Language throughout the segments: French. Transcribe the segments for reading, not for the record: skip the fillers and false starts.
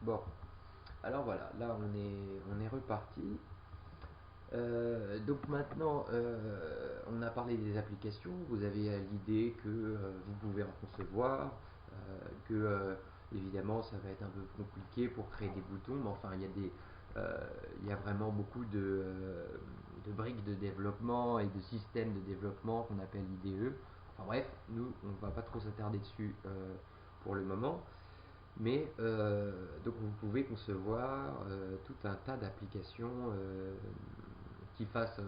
Bon, alors voilà, là on est reparti. Donc maintenant, on a parlé des applications. Vous avez l'idée que vous pouvez en concevoir, que évidemment ça va être un peu compliqué pour créer des boutons, mais enfin il y a vraiment beaucoup de briques de développement et de systèmes de développement qu'on appelle IDE. Enfin bref, nous on va pas trop s'attarder dessus pour le moment. Mais donc vous pouvez concevoir tout un tas d'applications qui fassent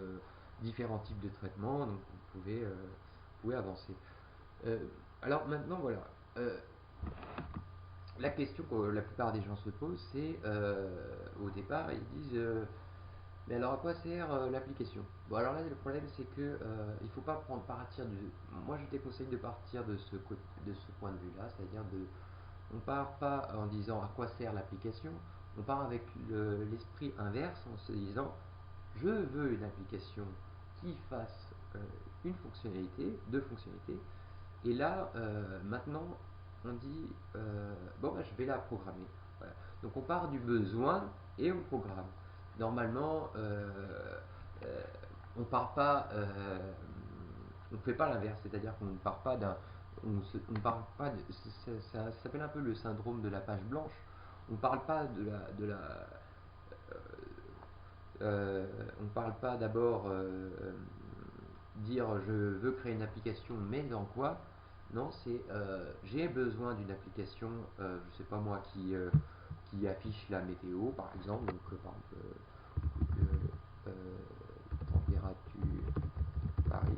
différents types de traitements, donc vous pouvez avancer. Euh, alors maintenant voilà, euh, la question que la plupart des gens se posent, c'est au départ ils disent mais alors à quoi sert l'application? Bon alors là le problème c'est que il faut pas prendre partir du. Moi je déconseille de partir de ce point de vue là, c'est-à-dire de on part pas en disant à quoi sert l'application, on part avec l'esprit inverse en se disant je veux une application qui fasse une fonctionnalité, deux fonctionnalités, et là maintenant on dit bon bah, je vais la programmer. Voilà. Donc on part du besoin et on programme. Normalement euh, on part pas, on ne fait pas l'inverse, c'est-à-dire qu'on ne part pas d'un on ne parle pas de, ça s'appelle un peu le syndrome de la page blanche. On ne parle pas on parle pas d'abord dire je veux créer une application, mais dans quoi? Non, c'est j'ai besoin d'une application, je sais pas moi, qui affiche la météo, par exemple, donc par exemple, température Paris.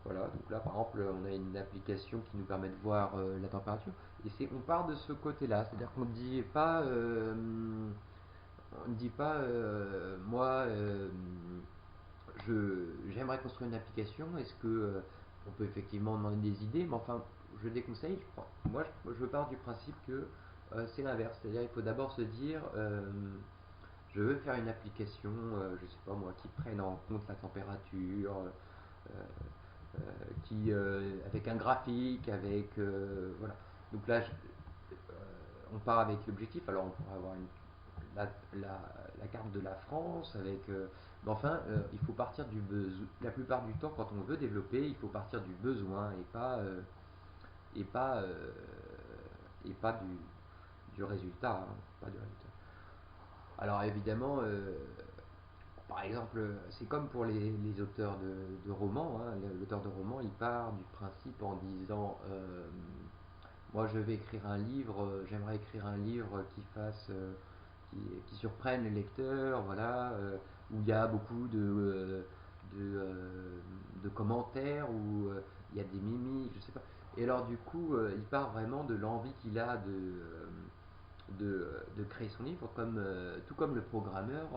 Voilà, donc là par exemple on a une application qui nous permet de voir la température et on part de ce côté-là, c'est-à-dire qu'on ne dit pas moi j'aimerais construire une application, est-ce que on peut effectivement demander des idées, mais enfin je déconseille, moi je pars du principe que c'est l'inverse, c'est-à-dire il faut d'abord se dire je veux faire une application, je sais pas moi, qui prenne en compte la température, euh, avec un graphique, avec voilà. Donc là, on part avec l'objectif. Alors on pourrait avoir la carte de la France avec. Mais enfin, il faut partir du besoin. La plupart du temps, quand on veut développer, il faut partir du besoin et pas euh, et pas du résultat, hein, pas du résultat. Alors évidemment, par exemple, c'est comme pour les auteurs de romans, hein. L'auteur de roman, il part du principe en disant moi je vais écrire un livre, j'aimerais écrire un livre qui fasse, qui surprenne le lecteur, voilà, où il y a beaucoup de commentaires, où il y a des mimiques, je sais pas. Et alors du coup, il part vraiment de l'envie qu'il a de créer son livre, tout comme le programmeur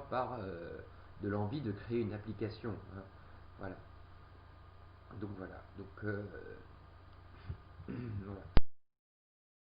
part de l'envie de créer une application, hein. Voilà. Donc voilà. Donc voilà.